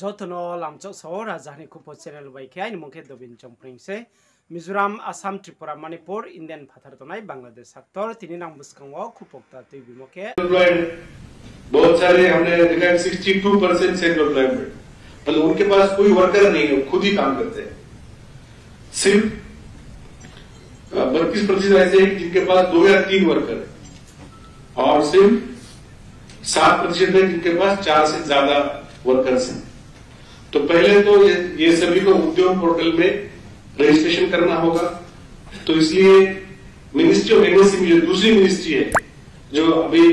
Jotono lamchok so rajani kupo channel bai khai ni mongke dobin chongpring se Mizoram, Assam, Tripura, Manipur, Indian Phatar tonai Bangladesh sector tini nang buskango kupokta tui bimoke बहुत सारे हमने देखा 62% self employment मतलब उनके पास कोई worker नहीं है, खुद ही काम करते हैं। सिर्फ 32% ऐसे हैं जिनके पास 2 या 3 वर्कर है और सिर्फ 7% है जिनके पास 4 से ज्यादा वर्कर्स हैं। तो पहले तो ये सभी को उद्योग पोर्टल में रजिस्ट्रेशन करना होगा। तो इसलिए मिनिस्ट्री ऑफ एमएसएमई जो दूसरी मिनिस्ट्री है, जो अभी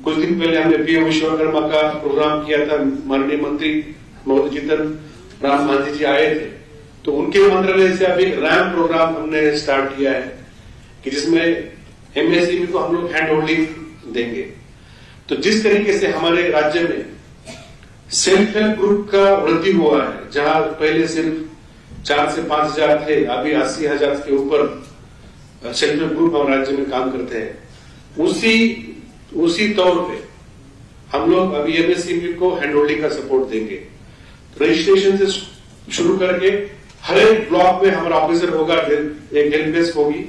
कुछ दिन पहले हमने पीएम विश्वकर्मा का प्रोग्राम किया था, माननीय मंत्री महोदय जीतन राम मांझी जी आए थे, तो उनके मंत्रालय से अभी रैम प्रोग्राम हमने स्टार्ट किया है कि जिसमें एमएसएमई को हम लोग हैंड होल्डिंग देंगे। तो जिस तरीके से हमारे राज्य में सेल्फ हेल्प ग्रुप का वृद्धि हुआ है, जहां पहले सिर्फ 4 से 5 हजार थे, अभी 80,000 के ऊपर सेल्फ हेल्प ग्रुप हमारे राज्य में काम करते हैं, उसी तौर पे हम लोग अभी एमएसएमई को हैंड होल्डिंग का सपोर्ट देंगे। रजिस्ट्रेशन से शुरू करके हर एक ब्लॉक में हमारा ऑफिसर होगा, एक हेल्प डेस्क होगी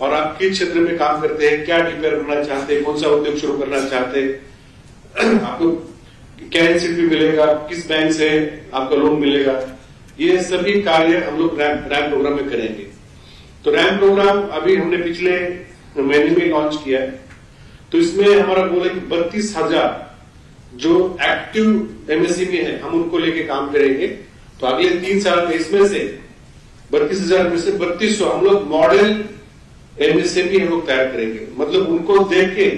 और आप किस क्षेत्र में काम करते हैं, क्या रिपेयर करना चाहते हैं, कौन सा उद्योग शुरू करना चाहते हैं, आपको क्या इंसेंटिव मिलेगा, किस बैंक से आपका लोन मिलेगा, ये सभी कार्य हम लोग रैम प्रोग्राम में करेंगे। तो रैम प्रोग्राम अभी हमने पिछले महीने में लॉन्च किया है। तो इसमें हमारा गोल है कि 32,000 जो एक्टिव एमएसएमई है हम उनको लेके काम करेंगे। तो अगले 3 साल में इसमें से 32,000 में से 3200 हम लोग मॉडल एमएसएमई हम लोग तैयार करेंगे। मतलब उनको देख के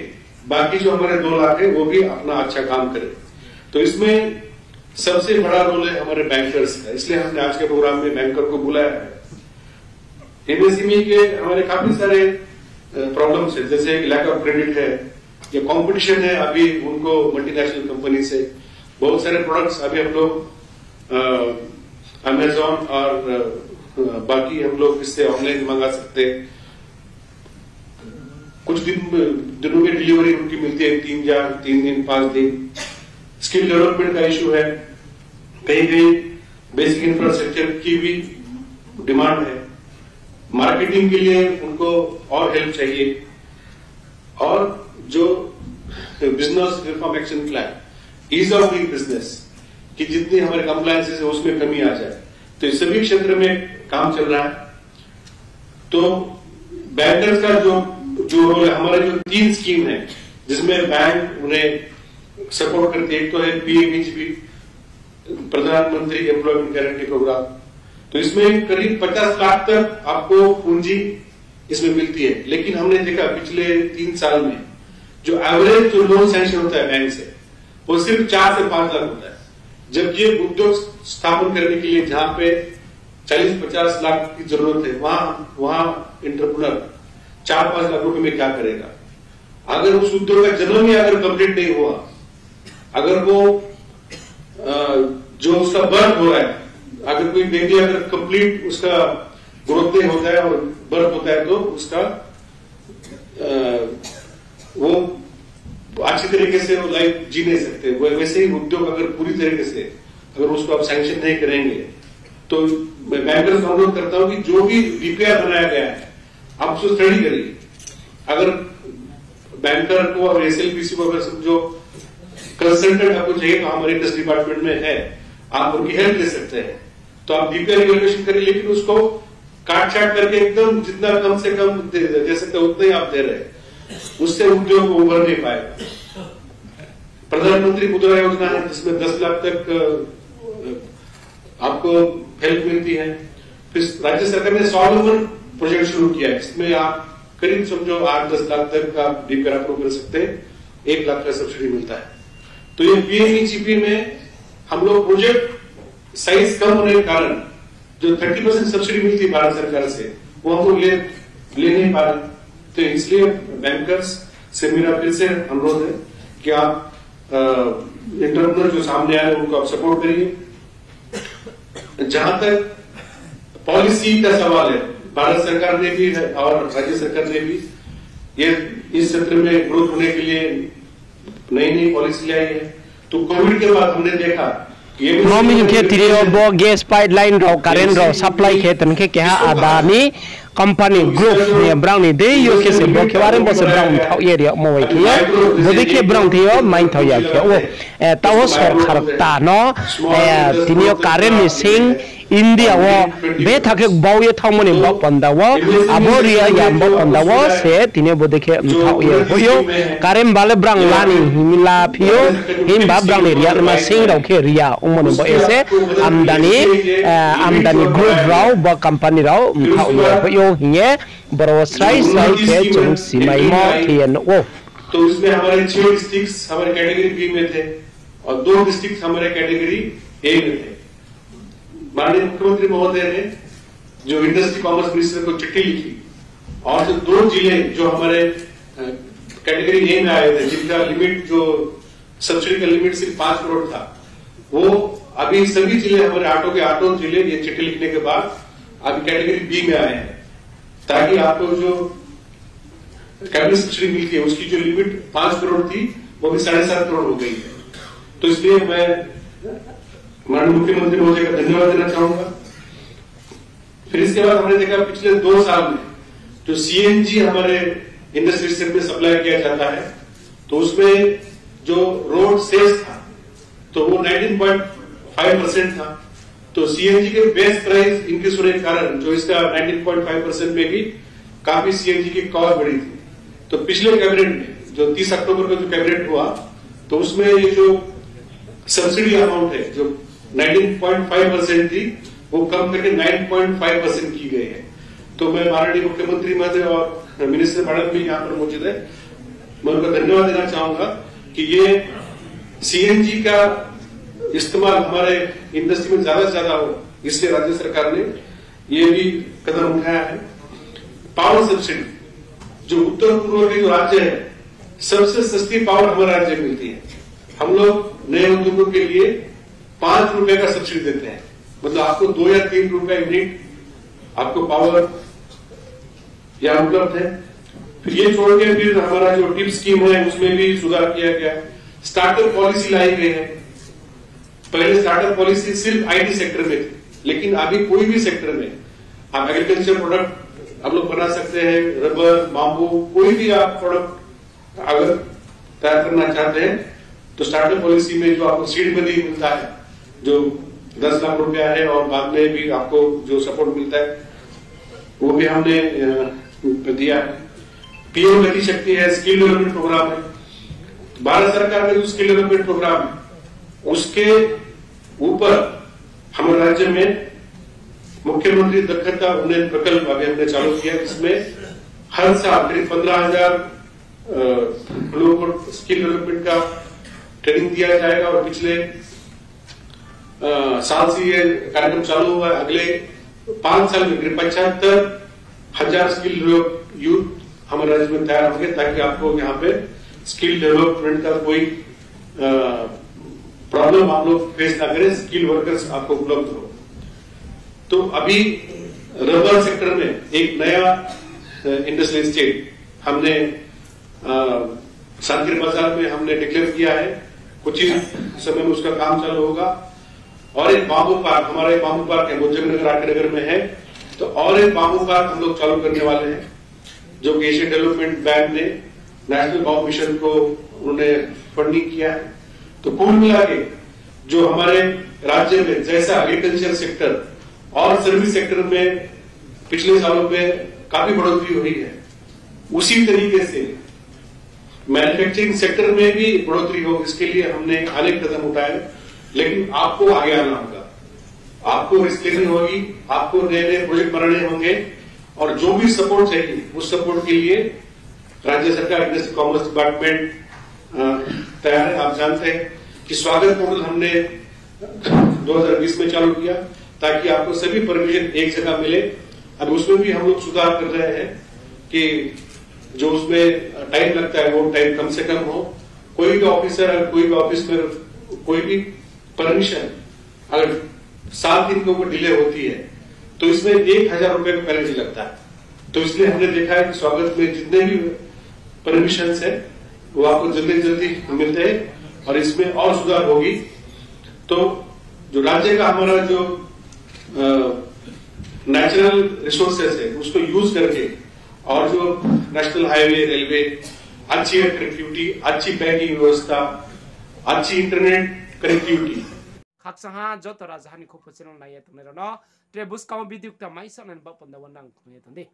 बाकी जो हमारे 2 लाख है वो भी अपना अच्छा काम करें। तो इसमें सबसे बड़ा रोल है हमारे बैंकर्स का, इसलिए हमने आज के प्रोग्राम में बैंकर को बुलाया है। एमएसएमई के हमारे काफी सारे प्रॉब्लम्स है, जैसे लैक ऑफ क्रेडिट है या कंपटीशन है अभी उनको मल्टीनेशनल कंपनी से। बहुत सारे प्रोडक्ट्स अभी हम लोग अमेजॉन और बाकी हम लोग इससे ऑनलाइन मंगा सकते हैं। कुछ दिनों में डिलीवरी उनकी मिलती है, 3 दिन 5 दिन। स्किल डेवलपमेंट का इश्यू है, कहीं कहीं बेसिक इंफ्रास्ट्रक्चर की भी डिमांड है। मार्केटिंग के लिए उनको और हेल्प चाहिए और जो business reform action plan, ease of doing business की जितनी हमारे कंप्लायंसेस है उसमें कमी आ जाए। तो इस सभी क्षेत्र में काम चल रहा है। तो बैंकर्स का जो रोल है, हमारे जो 3 स्कीम है जिसमें बैंक उन्हें सपोर्ट करती है। एक तो है पीएमईजीपी, प्रधानमंत्री एम्प्लॉयमेंट गारंटी प्रोग्राम। तो इसमें करीब 50 लाख तक आपको पूंजी इसमें मिलती है। लेकिन हमने देखा पिछले 3 साल में जो एवरेज जो लोन सैंक्शन होता है बैंक से वो सिर्फ 4 से 5 लाख होता है। जब ये उद्योग स्थापन करने के लिए जहां पे 40-50 लाख की जरूरत है, वहां एंटरप्रेन्योर 4-5 लाख रुपए में क्या करेगा? अगर उस उद्योग का जन्म ही अगर कंप्लीट नहीं हुआ, अगर वो जो उसका बर्थ हो रहा है, अगर कोई बेबी अगर कंप्लीट उसका ग्रोथ नहीं होता है और बर्थ होता है, तो उसका वो अच्छी तरीके से वो लाइफ जी नहीं सकते। वैसे ही उद्योग अगर पूरी तरीके से अगर उसको आप सैंक्शन नहीं करेंगे, तो मैं बैंकर्स को अनुरोध करता हूं कि जो भी डीपीआर बनाया गया है आप उसको स्टडी करिए। अगर बैंकर को और एसएलपीसी को अगर समझो कंसल्टेंट आपको चाहिए तो हमारे इंडस्ट्री डिपार्टमेंट में है, आप उनकी हेल्प ले सकते हैं। तो आप डीपीआर इवैल्यूएशन करिए, लेकिन उसको काट छाट करके एकदम जितना कम से कम दे सकते उतना ही आप दे रहे हैं, उससे उद्योग उभर नहीं पाएगा। प्रधानमंत्री मुद्रा योजना है जिसमें 10 लाख तक आपको हेल्प मिलती है। फिर राज्य सरकार ने स्वावलंबन प्रोजेक्ट शुरू किया है, जिसमें आप करीब समझो 8-10 लाख तक का डीपीआर अप्रूव कर सकते हैं, 1 लाख का सब्सिडी मिलता है। तो ये पीएमईजीपी में हम लोग प्रोजेक्ट साइज कम होने के कारण जो 30% सब्सिडी मिलती है भारत सरकार से, वो हम लोग ले नहीं पा रहे। तो इसलिए बैंकर्स से मेरा फिर से अनुरोध है कि आप एंटरप्रेन्योर जो सामने आए उनको आप सपोर्ट करिए। जहां तक पॉलिसी का सवाल है, भारत सरकार ने भी है और राज्य सरकार ने भी ये इस क्षेत्र में ग्रोथ होने के लिए नई पॉलिसी लाई है। तो कोविड के बाद हमने देखा Mami ke trio bo gas pipeline ro current ro supply ke tan ke kya Adani company group ne brown ni de yo ke se bo ke waren bo se brown thau ye ria mo ke ya bo de ke brown thio main thau ya ke o ta o sor khar ta no tinio current ni sing India wo be thake bau ye thau moni bo panda wo aboria ya bo panda wo se tine bo de ke thau ye ho yo current bale brown lani himila phio him ba brown ria ma sing ro ke ria umoni bo ese amdani group rao bo company rao thau ye ho yo हिये बरो strike के चुंग सीमाई मो थियन ओ तो इसमें हमारे 6 districts हमारे category B में थे और 2 डिस्ट्रिक्ट हमारे कैटेगरी ए में थे। माननीय मुख्यमंत्री महोदय ने जो इंडस्ट्री कॉमर्स मिनिस्टर को चिट्ठी लिखी और जो 2 जिले जो हमारे कैटेगरी ए में आए थे जिनका लिमिट जो सब्सिडी का लिमिट सिर्फ 5 करोड़ था, वो अभी सभी जिले हमारे 8 जिले ये चिट्ठी लिखने के बाद अभी कैटेगरी बी में आए हैं, ताकि आपको जो कैबिनेट सब्सिडी मिलती है उसकी जो लिमिट 5 करोड़ थी वो भी 7.5 करोड़ हो गई है। तो इसलिए मैं माननीय मुख्यमंत्री महोदय का धन्यवाद देना चाहूंगा। फिर इसके बाद हमने देखा पिछले 2 साल में जो सीएनजी हमारे इंडस्ट्री सेक्टर में सप्लाई किया जाता है तो उसमें जो रोड सेल्स था तो वो 19.5% था। तो सीएनजी के बेस प्राइस इंक्रीज होने के कारण जो इसका 19.5% में भी काफी सीएनजी की कॉस्ट बढ़ी थी। तो पिछले कैबिनेट में जो 30 अक्टूबर को जो कैबिनेट हुआ तो उसमें ये जो सब्सिडी अमाउंट है जो 19.5% थी वो कम करके 9.5% की गई है। तो मैं माननीय मुख्यमंत्री महोदय और मिनिस्टर मैडम भी यहाँ पर मौजूद है, मैं उनको धन्यवाद देना चाहूंगा कि ये सीएनजी का इस्तेमाल हमारे इंडस्ट्री में ज्यादा से ज्यादा हो, इसलिए राज्य सरकार ने ये भी कदम उठाया है। पावर सब्सिडी जो उत्तर पूर्व के जो राज्य है सबसे सस्ती पावर हमारे राज्य में मिलती है। हम लोग नए उद्योगों के लिए 5 रुपए का सब्सिडी देते हैं, मतलब आपको 2 या 3 रुपए यूनिट आपको पावर यहाँ उपलब्ध है। फिर ये छोड़ के फिर हमारा जो टिप स्कीम है उसमें भी सुधार किया गया। स्टार्टअप पॉलिसी लाई गई है। पहले स्टार्टअप पॉलिसी सिर्फ आईटी सेक्टर में थी, लेकिन अभी कोई भी सेक्टर में आप एग्रीकल्चर प्रोडक्ट आप लोग बना सकते हैं, रबर, बांबू, कोई भी आप प्रोडक्ट अगर तैयार करना चाहते हैं तो स्टार्टअप पॉलिसी में जो आपको सीड मनी मिलता है जो 10 लाख रुपया है और बाद में भी आपको जो सपोर्ट मिलता है वो भी हमने दिया है। पीएम गति शक्ति है, स्किल डेवलपमेंट प्रोग्राम है। भारत सरकार का जो स्किल डेवलपमेंट प्रोग्राम है उसके ऊपर हमारे राज्य में मुख्यमंत्री दक्षता उन्नयन प्रकल्प अभी हमने चालू किया, इसमें हर साल करीब 15,000 लोगों को स्किल डेवलपमेंट का ट्रेनिंग दिया जाएगा और पिछले साल से ये कार्यक्रम चालू हुआ है। अगले 5 साल में करीब 75,000 स्किल यूथ हमारे राज्य में तैयार होंगे, ताकि आपको यहाँ पे स्किल डेवलपमेंट का कोई प्रॉब्लम आप लोग फेस ना करें, स्किल वर्कर्स आपको उपलब्ध हो। तो अभी रबर सेक्टर में एक नया इंडस्ट्रियल स्टेट हमने सानगिर बाजार में हमने डिक्लेयर किया है, कुछ ही समय में उसका काम चालू होगा। और एक बांबू पार्क, हमारा एक बांबू पार्क है वो जगनगर आरके में है, तो और एक बांबू पार्क हम लोग चालू करने वाले हैं जो कि एशियन डेवलपमेंट बैंक ने नेशनल बांबू मिशन को उन्होंने फंडिंग किया है। तो कुल मिला के जो हमारे राज्य में जैसा एग्रीकल्चर सेक्टर और सर्विस सेक्टर में पिछले सालों में काफी बढ़ोतरी हुई है, उसी तरीके से मैन्युफैक्चरिंग सेक्टर में भी बढ़ोतरी हो, इसके लिए हमने अनेक कदम उठाए। लेकिन आपको आगे आना होगा, आपको रिस्क लेनी होगी, आपको नए नए प्रोजेक्ट बनाने होंगे और जो भी सपोर्ट चाहिए उस सपोर्ट के लिए राज्य सरकार इंडस्ट्री कॉमर्स डिपार्टमेंट तैयार है। आप जानते हैं कि स्वागत पोर्टल हमने 2020 में चालू किया ताकि आपको सभी परमिशन एक जगह मिले। अब उसमें भी हम लोग सुधार कर रहे हैं कि जो उसमें टाइम लगता है वो टाइम कम से कम हो। कोई भी ऑफिसर अगर कोई भी ऑफिस में कोई भी परमिशन अगर 7 दिन के ऊपर डिले होती है तो इसमें 1,000 रुपए का पेनल्टी लगता है। तो इसलिए हमने देखा है कि स्वागत में जितने भी परमिशन है वो आपको जल्दी जल्दी मिलते हैं और इसमें और सुधार होगी। तो जो राज्य का हमारा जो नेचुरल रिसोर्सेस है उसको यूज करके और जो नेशनल हाईवे, रेलवे, अच्छी कनेक्टिविटी, अच्छी बैंकिंग व्यवस्था, अच्छी इंटरनेट कनेक्टिविटी खाकसाहा जो तो राजधानी को पोचेनो नाये तने रनो ट्रेबुस काउ बिदुक ता माइसन बपन दा वनांग खुने तंदे